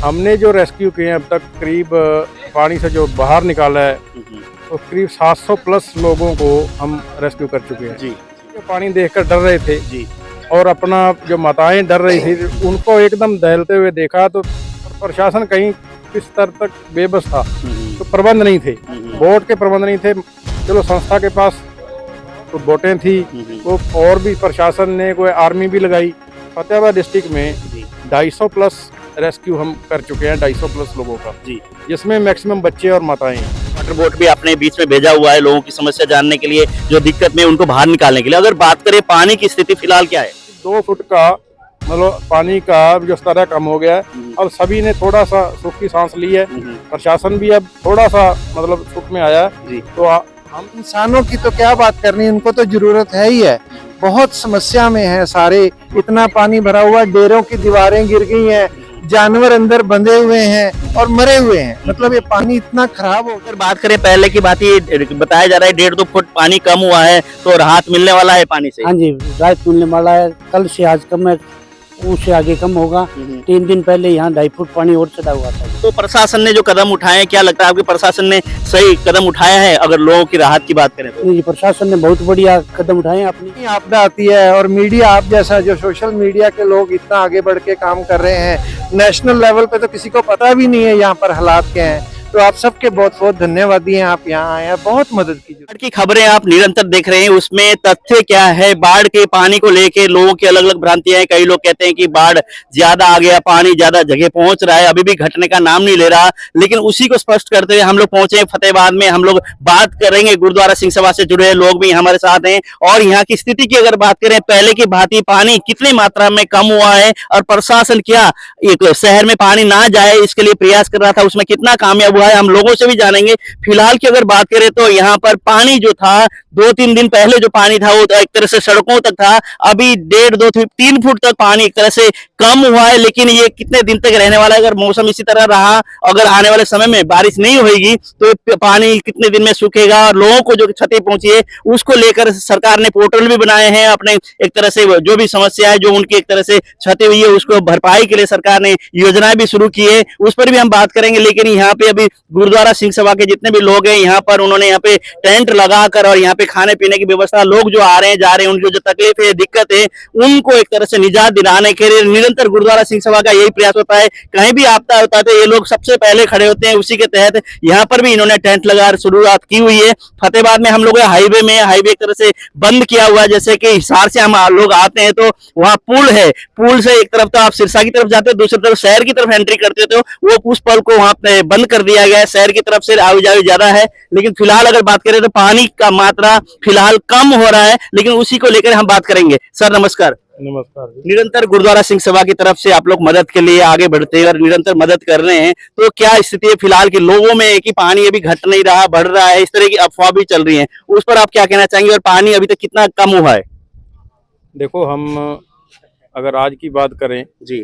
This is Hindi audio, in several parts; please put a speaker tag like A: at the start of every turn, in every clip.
A: हमने जो रेस्क्यू किए हैं अब तक करीब पानी से जो बाहर निकाला है तो करीब 700 प्लस लोगों को हम रेस्क्यू कर चुके हैं।
B: जी
A: जो पानी देखकर डर रहे थे
B: जी
A: और अपना जो माताएं डर रही थी उनको एकदम दहलते हुए देखा तो प्रशासन कहीं किस स्तर तक बेबस था। तो प्रबंध नहीं थे, बोट के प्रबंध नहीं थे। चलो संस्था के पास तो बोटें थी, वो और भी प्रशासन ने कोई आर्मी भी लगाई। फतेहाबाद डिस्ट्रिक्ट में 250 प्लस रेस्क्यू हम कर चुके हैं, 250 प्लस लोगों का,
B: जी।
A: जिसमें मैक्सिमम बच्चे और माताएं हैं।
B: वाटर बोट भी अपने बीच में भेजा हुआ है लोगों की समस्या जानने के लिए, जो दिक्कत में उनको बाहर निकालने के लिए। अगर बात करें पानी की स्थिति फिलहाल क्या है?
A: 2 फुट का मतलब पानी का जो स्तर है कम हो गया है। अब सभी ने थोड़ा सा सुख की सांस ली है। प्रशासन भी अब थोड़ा सा मतलब सुख में आया है।
B: जी।
A: तो
C: हम इंसानों की तो क्या बात करनी, उनको तो जरूरत है ही है। बहुत समस्या में है सारे, इतना पानी भरा हुआ, डेरों की दीवारें गिर गई हैं, जानवर अंदर बंधे हुए हैं और मरे हुए हैं। मतलब ये पानी इतना खराब हो।
B: अगर बात करें पहले की बात, ये बताया जा रहा है 1.5-2 फुट पानी कम हुआ है, तो राहत मिलने वाला है पानी से।
D: हाँ जी, राहत मिलने वाला है। कल से आज कम है, उससे आगे कम होगा। 3 दिन पहले यहाँ 2.5 फुट पानी और चढ़ा हुआ था।
B: तो प्रशासन ने जो कदम उठाए हैं, क्या लगता है आपके प्रशासन ने सही कदम उठाया है अगर लोगों की राहत की बात करें तो?
D: जी, प्रशासन ने बहुत बढ़िया कदम उठाए हैं अपनी।
C: इतनी आपदा आती है और मीडिया आप जैसा जो सोशल मीडिया के लोग इतना आगे बढ़ के काम कर रहे हैं, नेशनल लेवल पे तो किसी को पता भी नहीं है यहाँ पर हालात क्या हैं। तो आप सबके बहुत बहुत धन्यवादी हैं, आप यहाँ आए हैं, बहुत मदद की।
B: बाढ़ की खबरें आप निरंतर देख रहे हैं, उसमें तथ्य क्या है? बाढ़ के पानी को लेके लोगों की अलग अलग भ्रांतियां हैं। कई लोग कहते हैं कि बाढ़ ज्यादा आ गया, पानी ज्यादा जगह पहुंच रहा है, अभी भी घटने का नाम नहीं ले रहा। लेकिन उसी को स्पष्ट करते हुए हम लोग पहुंचे फतेहाबाद में। हम लोग बात करेंगे, गुरुद्वारा सिंह सभा से जुड़े लोग भी हमारे साथ हैं। और यहाँ की स्थिति की अगर बात करें, पहले की भांति पानी कितनी मात्रा में कम हुआ है और प्रशासन क्या एक शहर में पानी ना जाए इसके लिए प्रयास कर रहा था, उसमें कितना कामयाब हुआ है, हम लोगों से भी जानेंगे। फिलहाल की अगर बात करें तो यहाँ पर पानी जो था 2-3 दिन पहले जो पानी था वो एक तरह से सड़कों तक था। अभी 1.5-2-3 फुट तक पानी एक तरह से कम हुआ है। लेकिन ये कितने दिन तक रहने वाला है? अगर मौसम इसी तरह रहा, अगर आने वाले समय में बारिश नहीं होगी तो पानी कितने दिन में सूखेगा और लोगों को जो क्षति पहुंची है उसको लेकर सरकार ने पोर्टल भी बनाए हैं अपने। एक तरह से जो भी समस्या है, जो उनकी एक तरह से क्षति हुई है, उसको भरपाई के लिए सरकार ने योजनाएं भी शुरू की है, उस पर भी हम बात करेंगे। लेकिन यहाँ पे अभी गुरुद्वारा सिंह सभा के जितने भी लोग हैं यहाँ पर, उन्होंने यहाँ पे टेंट लगाकर और यहाँ पे खाने पीने की व्यवस्था, लोग जो आ रहे हैं जा रहे हैं, उनकी जो तकलीफ है, दिक्कत है, उनको एक तरह से निजात दिलाने के लिए निरंतर गुरुद्वारा सिंह सभा का यही प्रयास होता है। कहीं भी आपदा होता है तो ये लोग सबसे पहले खड़े होते हैं। उसी के तहत यहाँ पर भी इन्होंने टेंट लगा शुरुआत की हुई है। फतेहाबाद में हम लोग हाईवे एक तरह से बंद किया हुआ है। जैसे कि हिसार से हम लोग आते हैं तो वहाँ पुल है, पुल से एक तरफ तो आप सिरसा की तरफ जाते हो, दूसरी तरफ शहर की तरफ एंट्री करते हो, वो उस पुल को वहाँ पे बंद कर दिया गया है। शहर की तरफ से आवाजाही ज्यादा है। लेकिन फिलहाल अगर बात करें तो पानी का मात्रा फिलहाल कम हो रहा है, लेकिन उसी को लेकर हम बात करेंगे। सर नमस्कार।
A: नमस्कार जी।
B: निरंतर गुरुद्वारा सिंह सभा की तरफ से आप लोग मदद के लिए आगे बढ़ते हैं और निरंतर मदद कर रहे हैं, तो क्या स्थिति है फिलहाल की लोगों में कि पानी अभी घट नहीं रहा, बढ़ रहा है, इस तरह की अफवाह भी चल रही है, उस पर आप क्या कहना चाहेंगे? और पानी अभी तक कितना कम हुआ है?
A: देखो, हम अगर आज की बात करें
B: जी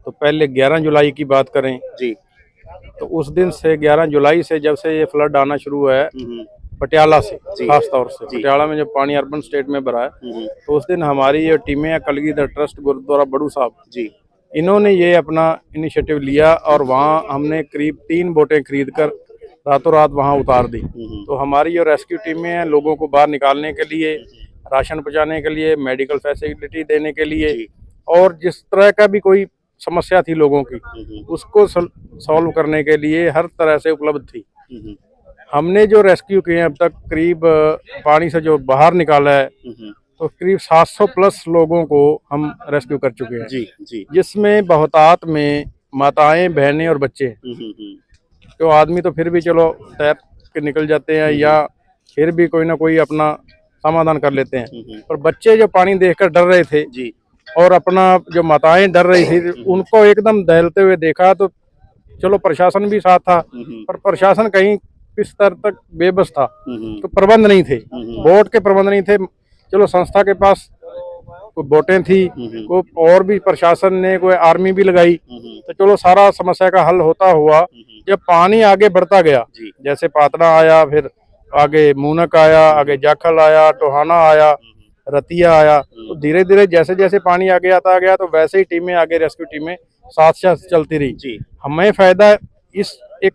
A: तो पहले 11 जुलाई की बात करें
B: जी
A: तो उस दिन से 11 जुलाई से जब से ये फ्लड आना शुरू हुआ है पटियाला से, खास तौर से पटियाला में जब पानी अर्बन स्टेट में भरा है, तो उस दिन हमारी ये टीमें हैं, कलगीधर ट्रस्ट गुरुद्वारा बड़ू साहब जी, इन्होंने ये अपना इनिशिएटिव लिया और वहाँ हमने करीब 3 बोटें खरीद कर रातों रात वहाँ उतार दी। तो हमारी जो रेस्क्यू टीमें हैं, लोगों को बाहर निकालने के लिए, राशन पहुँचाने के लिए, मेडिकल फैसिलिटी देने के लिए, और जिस तरह का भी कोई समस्या थी लोगों की उसको सॉल्व करने के लिए हर तरह से उपलब्ध थी। हमने जो रेस्क्यू किए हैं अब तक करीब पानी से जो बाहर निकाला है तो करीब 700 प्लस लोगों को हम रेस्क्यू कर चुके हैं।
B: जी जी
A: जिसमें बहुतात में माताएं, बहनें और बच्चे। तो आदमी तो फिर भी चलो तैर के निकल जाते हैं या फिर भी कोई ना कोई अपना समाधान कर लेते हैं, पर बच्चे जो पानी देखकर डर रहे थे
B: जी
A: और अपना जो माताएं डर रही थी उनको एकदम दहलते हुए देखा तो चलो प्रशासन भी साथ था, पर प्रशासन कहीं किस स्तर तक बेबस था। तो प्रबंध नहीं थे, बोट के प्रबंध नहीं थे। चलो संस्था के पास कोई बोटें थी, को और भी प्रशासन ने कोई आर्मी भी लगाई, तो चलो सारा समस्या का हल होता हुआ जब पानी आगे बढ़ता गया, जैसे पातना आया, फिर आगे मूनक आया, आगे जाखल आया, टोहाना आया, रतिया आया, तो धीरे धीरे जैसे जैसे पानी आगे आता गया तो वैसे ही टीमें आगे, रेस्क्यू टीमें साथ साथ चलती रही। हमें फायदा इस एक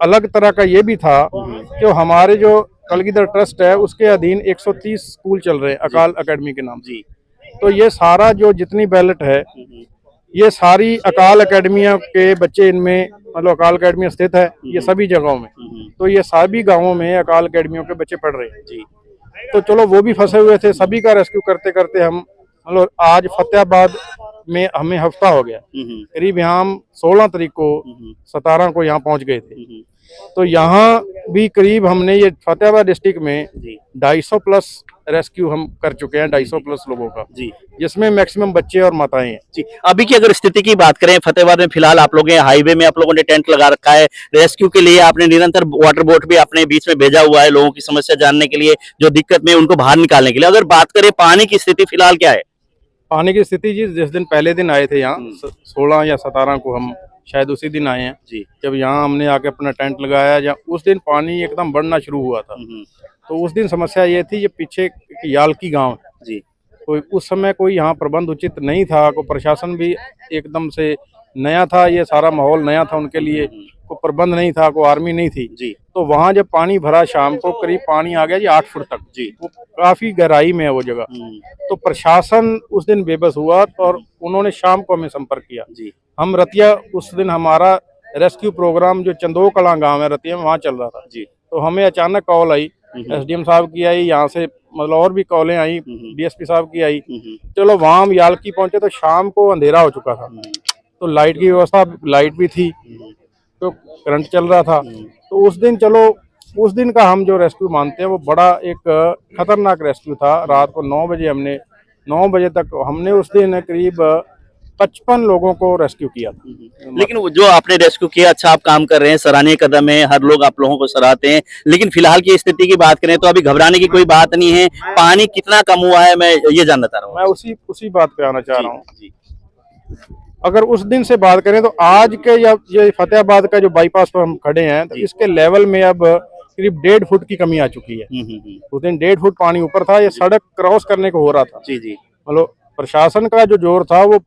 A: अलग तरह का ये भी था कि हमारे जो कलगीधर ट्रस्ट है उसके अधीन 130 स्कूल चल रहे हैं अकाल एकेडमी के नाम से। तो ये सारा जो जितनी बैलेट है ये सारी अकाल एकेडमियों के बच्चे इनमें, मतलब अकाल एकेडमी स्थित है ये सभी जगहों में, तो ये सभी गांवों में अकाल एकेडमियों के बच्चे पढ़ रहे हैं जी। तो चलो वो भी फंसे हुए थे, सभी का रेस्क्यू करते करते हम मतलब आज फतेहाबाद में हमें हफ्ता हो गया, करीब यहाँ हम 16 तारीख को 17 को यहाँ पहुंच गए थे। तो यहाँ भी करीब हमने ये फतेहाबाद डिस्ट्रिक्ट में 250 प्लस रेस्क्यू हम कर चुके हैं, 250 प्लस लोगों का जी, जिसमें मैक्सिमम बच्चे और माताएं हैं
B: जी। अभी की अगर स्थिति की बात करें फतेहाबाद में, फिलहाल आप लोग हाईवे में आप लोगों ने टेंट लगा रखा है, रेस्क्यू के लिए आपने निरंतर वाटर बोट भी अपने बीच में भेजा हुआ है लोगों की समस्या जानने के लिए, जो दिक्कत में उनको बाहर निकालने के लिए। अगर बात करें पानी की स्थिति फिलहाल क्या है?
A: पानी की स्थिति जी, जिस दिन पहले दिन आए थे यहाँ 16 या 17 को, हम शायद उसी दिन आए हैं जी, जब यहाँ हमने आके अपना टेंट लगाया, या उस दिन पानी एकदम बढ़ना शुरू हुआ था। तो उस दिन समस्या ये थी, ये पीछे यालकी गांव है जी, तो उस समय कोई यहाँ प्रबंध उचित नहीं था, को प्रशासन भी एकदम से नया था, ये सारा माहौल नया था उनके लिए, को प्रबंध नहीं था, को आर्मी नहीं थी जी। तो वहाँ जब पानी भरा शाम को, करीब पानी आ गया जी 8 फुट तक जी, वो काफी गहराई में है वो जगह। तो प्रशासन उस दिन बेबस हुआ और उन्होंने शाम को हमें संपर्क किया जी। हम रतिया, उस दिन हमारा रेस्क्यू प्रोग्राम जो चंदो कला गाँव है रतिया में, वहाँ चल रहा था जी। तो हमें अचानक कॉल आई, एसडीएम साहब की आई, यहाँ से मतलब और भी कॉलें आई, डीएसपी साहब की आई। चलो वहाँ हम यालकी पहुंचे तो शाम को अंधेरा हो चुका था, तो लाइट की व्यवस्था, लाइट भी थी, तो करंट चल रहा था। तो उस दिन चलो, उस दिन का हम जो रेस्क्यू मानते हैं वो बड़ा एक खतरनाक रेस्क्यू था। रात को 9 बजे तक हमने उस दिन करीब 55 लोगों को रेस्क्यू किया था।
B: लेकिन वो जो आपने रेस्क्यू किया, अच्छा आप काम कर रहे हैं, सराहनीय कदम है, हर लोग आप लोगों को सराहते हैं। लेकिन फिलहाल की स्थिति की बात करें तो अभी घबराने की कोई बात नहीं है। पानी कितना कम हुआ है, मैं ये जानना चाह रहा हूँ।
A: मैं उसी बात पे आना चाह रहा हूँ। अगर उस दिन से बात करें तो आज के या ये फतेहाबाद का जो बाईपास पर हम खड़े हैं, तो इसके लेवल में अब करीब 1.5 फुट की कमी आ चुकी है। उस दिन 1.5 फुट पानी ऊपर था, ये सड़क क्रॉस करने को हो रहा था जी जी। मतलब प्रशासन का जो जोर था वो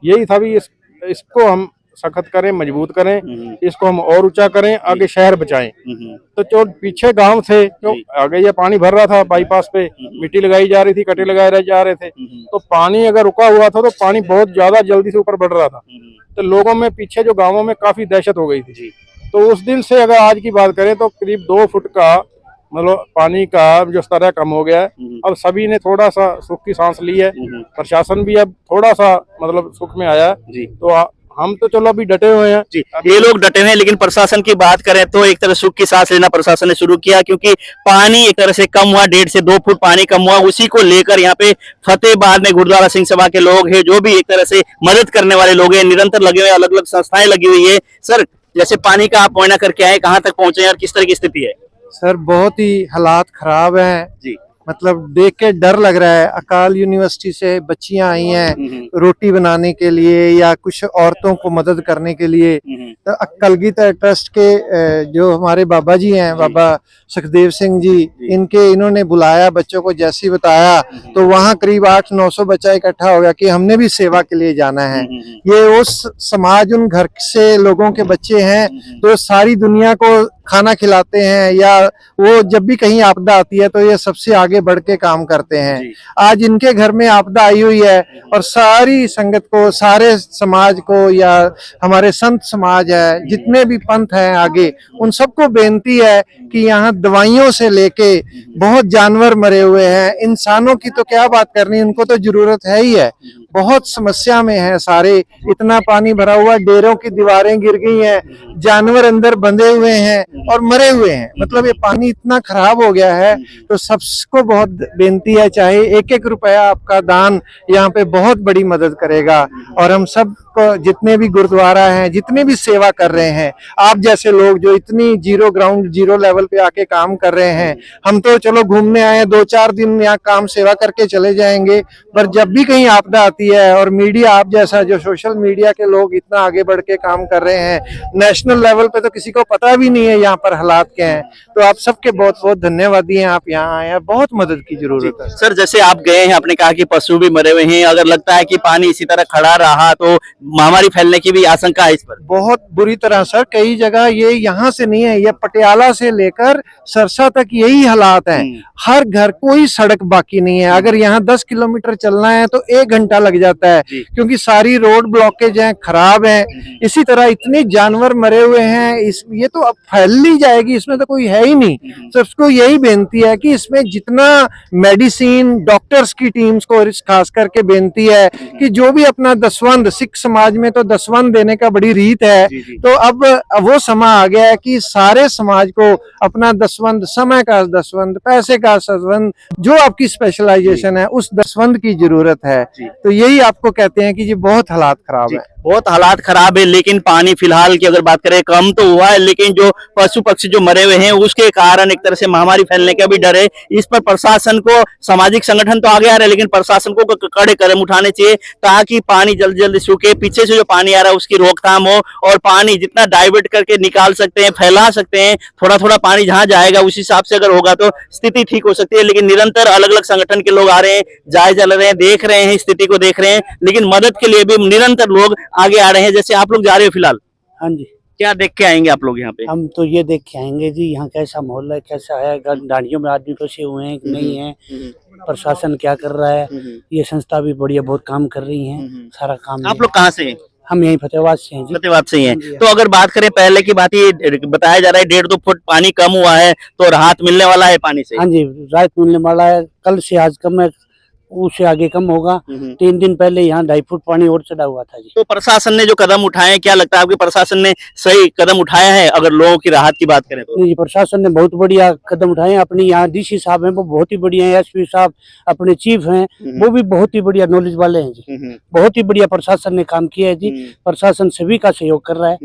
A: यही था भी इसको हम सख्त करें, मजबूत करें, इसको हम और ऊंचा करें, आगे शहर बचाएं। तो जो पीछे गांव थे, जो आगे ये पानी भर रहा था बाईपास पे, मिट्टी लगाई जा रही थी, कटे लगाए जा रहे थे, तो पानी अगर रुका हुआ था तो पानी बहुत ज्यादा जल्दी से ऊपर बढ़ रहा था। तो लोगों में पीछे जो गाँवों में काफी दहशत हो गई थी। तो उस दिन से अगर आज की बात करें तो करीब 2 फुट का मतलब पानी का जो स्तर है कम हो गया है। अब सभी ने थोड़ा सा सुख की सांस ली है, प्रशासन भी अब थोड़ा सा मतलब सुख में आया जी। तो हम तो चलो अभी डटे हुए हैं
B: जी, ये लोग डटे हुए हैं। लेकिन प्रशासन की बात करें तो एक तरह सुख की सांस लेना प्रशासन ने शुरू किया, क्योंकि पानी एक तरह से कम हुआ, 1.5 से 2 फुट पानी कम हुआ। उसी को लेकर यहाँ पे फतेहाबाद में गुरुद्वारा सिंह सभा के लोग हैं, जो भी एक तरह से मदद करने वाले लोग हैं, निरंतर लगे हुए, अलग अलग संस्थाएं लगी हुई है। सर, जैसे पानी का आप मुआयना करके आए, कहाँ तक पहुंचे हैं और किस तरह की स्थिति है?
C: सर बहुत ही हालात खराब हैं
B: जी,
C: मतलब देख के डर लग रहा है। अकाल यूनिवर्सिटी से बच्चियां आई हैं रोटी बनाने के लिए या कुछ औरतों को मदद करने के लिए। तो कलगीधर ट्रस्ट के जो हमारे बाबा जी हैं, बाबा सुखदेव सिंह जी, इन्होंने बुलाया बच्चों को, जैसे ही बताया तो वहाँ करीब 800-900 बच्चा इकट्ठा हो गया कि हमने भी सेवा के लिए जाना है। ये उस समाज, उन घर से लोगों के बच्चे हैं तो सारी दुनिया को खाना खिलाते हैं, या वो जब भी कहीं आपदा आती है तो ये सबसे आगे बढ़ के काम करते हैं। आज इनके घर में आपदा आई हुई है और सारी संगत को, सारे समाज को, या हमारे संत समाज है, जितने भी पंथ हैं आगे, उन सबको बेनती है कि यहाँ दवाइयों से लेके बहुत जानवर मरे हुए हैं, इंसानों की तो क्या बात करनी, उनको तो जरूरत है ही है, बहुत समस्या में है सारे। इतना पानी भरा हुआ, डेरों की दीवारें गिर गई हैं, जानवर अंदर बंधे हुए हैं और मरे हुए हैं। मतलब ये पानी इतना खराब हो गया है। तो सबको बहुत बेनती है, चाहे 1-1 रुपया आपका दान यहाँ पे बहुत बड़ी मदद करेगा। और हम सब को, जितने भी गुरुद्वारा हैं, जितने भी सेवा कर रहे हैं, आप जैसे लोग जो इतनी जीरो ग्राउंड, जीरो लेवल पे आके काम कर रहे हैं, हम तो चलो घूमने आए, 2-4 दिन यहाँ काम सेवा करके चले जाएंगे, पर जब भी कहीं आपदा आती है, और मीडिया आप जैसा जो सोशल मीडिया के लोग इतना आगे बढ़ के काम कर रहे हैं, नेशनल लेवल पे तो किसी को पता भी नहीं है यहाँ पर हालात क्या हैं। तो आप सबके बहुत बहुत धन्यवादी हैं, आप यहाँ आए हैं, बहुत मदद की जरूरत है।
B: सर, जैसे आप गए हैं, आपने कहा कि पशु भी मरे हुए हैं, अगर लगता है कि पानी इसी तरह खड़ा रहा तो महामारी फैलने की भी आशंका है इस पर।
C: बहुत बुरी तरह सर, कई जगह ये यहाँ से नहीं है, ये पटियाला से लेकर सरसा तक यही हालात हैं। हर घर, कोई सड़क बाकी नहीं है। अगर यहाँ 10 किलोमीटर चलना है तो 1 घंटा लग जाता है, क्योंकि सारी रोड ब्लॉकेज हैं, खराब है। इसी तरह इतने जानवर मरे हुए हैं, ये तो अब फैल ही जाएगी, इसमें तो कोई है ही नहीं। सबको यही बेनती है कि इसमें जितना मेडिसिन, डॉक्टर्स की टीम्स को खास करके बेनती है कि जो भी अपना दसवंध, सिख समाज में तो दसवंध देने का बड़ी रीत है, तो अब वो समय आ गया है कि सारे समाज को अपना दसवंध, समय का दसवंध, पैसे का दसवंध, जो आपकी स्पेशलाइजेशन है उस दसवंध की जरूरत है। तो यही आपको कहते हैं कि जी बहुत हालात खराब है।
B: बहुत हालात खराब है, लेकिन पानी फिलहाल की अगर बात करें कम तो हुआ है, लेकिन जो पशु पक्षी जो मरे हुए हैं उसके कारण एक तरह से महामारी फैलने का भी डर है। इस पर प्रशासन को, सामाजिक संगठन तो आगे आ रहे हैं, लेकिन प्रशासन को कड़े कदम उठाने चाहिए ताकि पानी जल्द जल्द सूखे, पीछे से जो पानी आ रहा है उसकी रोकथाम हो, और पानी जितना डाइवर्ट करके निकाल सकते हैं, फैला सकते हैं, थोड़ा थोड़ा पानी जहां जाएगा उस हिसाब से अगर होगा तो स्थिति ठीक हो सकती है। लेकिन निरंतर अलग अलग संगठन के लोग आ रहे हैं, जायजा ले रहे हैं, देख रहे हैं, स्थिति को देख रहे हैं, लेकिन मदद के लिए भी निरंतर लोग आगे आ रहे हैं। जैसे आप लोग जा रहे हो फिलहाल,
D: हाँ जी,
B: क्या देख के आएंगे आप लोग यहाँ पे?
D: हम तो ये देख के आएंगे जी यहाँ कैसा माहौल है, कैसा है, गाड़ियों में आदमी फंसे हुए हैं कि नहीं है, प्रशासन क्या कर रहा है। ये संस्था भी बढ़िया बहुत काम कर रही है, सारा काम।
B: आप लोग कहाँ से हैं?
D: हम यहीं फतेहाबाद से हैं जी।
B: फतेहाबाद से ही हैं। तो अगर बात करें पहले की बात, ये बताया जा रहा है 1.5-2 फुट पानी कम हुआ है, तो राहत मिलने वाला है पानी से।
D: हाँ जी, राहत मिलने वाला है, कल से आज कम है, उससे आगे कम होगा। 3 दिन पहले यहाँ 2.5 फुट पानी और चढ़ा हुआ था जी।
B: तो प्रशासन ने जो कदम उठाए हैं, क्या लगता है आपके प्रशासन ने सही कदम उठाया है अगर लोगों की राहत की बात करें तो?
D: नहीं जी, प्रशासन ने बहुत बढ़िया कदम उठाए हैं। अपने यहाँ डीसी साहब हैं वो बहुत ही बढ़िया हैं, एसपी साहब अपने चीफ हैं वो भी बहुत ही बढ़िया नॉलेज वाले हैं जी। बहुत ही बढ़िया प्रशासन ने काम किया है जी। प्रशासन सभी का सहयोग कर रहा है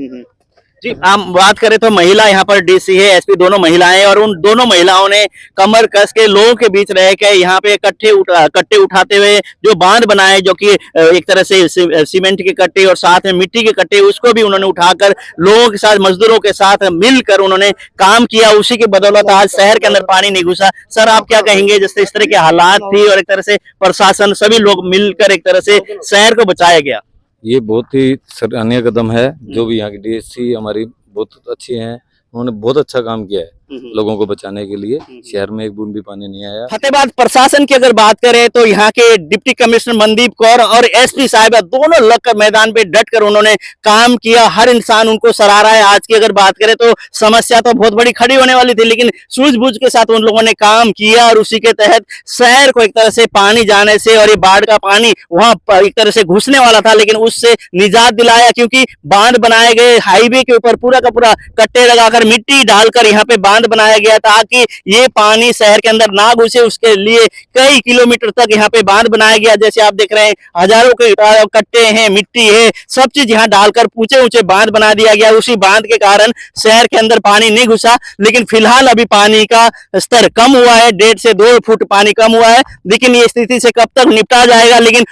B: जी। हम बात करें तो महिला यहाँ पर डीसी है, एसपी दोनों महिलाएं, और उन दोनों महिलाओं ने कमर कस के लोगों के बीच रह के यहाँ पे कट्टे उठाते हुए जो बांध बनाए, जो कि एक तरह से सीमेंट के कट्टे और साथ में मिट्टी के कट्टे, उसको भी उन्होंने उठाकर लोगों के साथ, मजदूरों के साथ मिलकर उन्होंने काम किया। उसी की बदौलत आज शहर के अंदर पानी नहीं घुसा। सर, आप क्या कहेंगे, जैसे इस तरह के हालात थी और एक तरह से प्रशासन, सभी लोग मिलकर एक तरह से शहर को बचाया गया?
E: ये बहुत ही सराहनीय कदम है। जो भी यहाँ की डीएससी हमारी बहुत अच्छी हैं, उन्होंने बहुत अच्छा काम किया है लोगों को बचाने के लिए। शहर में एक बूंद भी पानी नहीं आया।
B: फतेहाबाद प्रशासन की अगर बात करें तो यहाँ के डिप्टी कमिश्नर मनदीप कौर और एसपी साहिबा दोनों लगकर मैदान पे डटकर उन्होंने काम किया। हर इंसान उनको सराहा रहा है। आज की अगर बात करें तो समस्या तो बहुत बड़ी खड़ी होने वाली थी, लेकिन सूझबूझ के साथ उन लोगों ने काम किया और उसी के तहत शहर को एक तरह से पानी जाने से, और ये बाढ़ का पानी वहां एक तरह से घुसने वाला था, लेकिन उससे निजात दिलाया, क्योंकि बांध बनाए गए। हाईवे के ऊपर पूरा का पूरा कट्टे लगाकर, मिट्टी डालकर यहाँ पे बांध बनाया गया ताकि ये पानी शहर के अंदर ना घुसे। उसके लिए कई किलोमीटर तक यहाँ पे बांध बनाया गया। जैसे आप देख रहे हैं, हजारों के कट्टे हैं, मिट्टी है, सब चीज यहाँ डालकर ऊंचे ऊंचे बांध बना दिया गया। उसी बांध के कारण शहर के अंदर पानी नहीं घुसा। लेकिन फिलहाल अभी पानी का स्तर कम हुआ है, 1.5 से 2 फुट पानी कम हुआ है। लेकिन ये स्थिति से कब तक निपटा जाएगा, लेकिन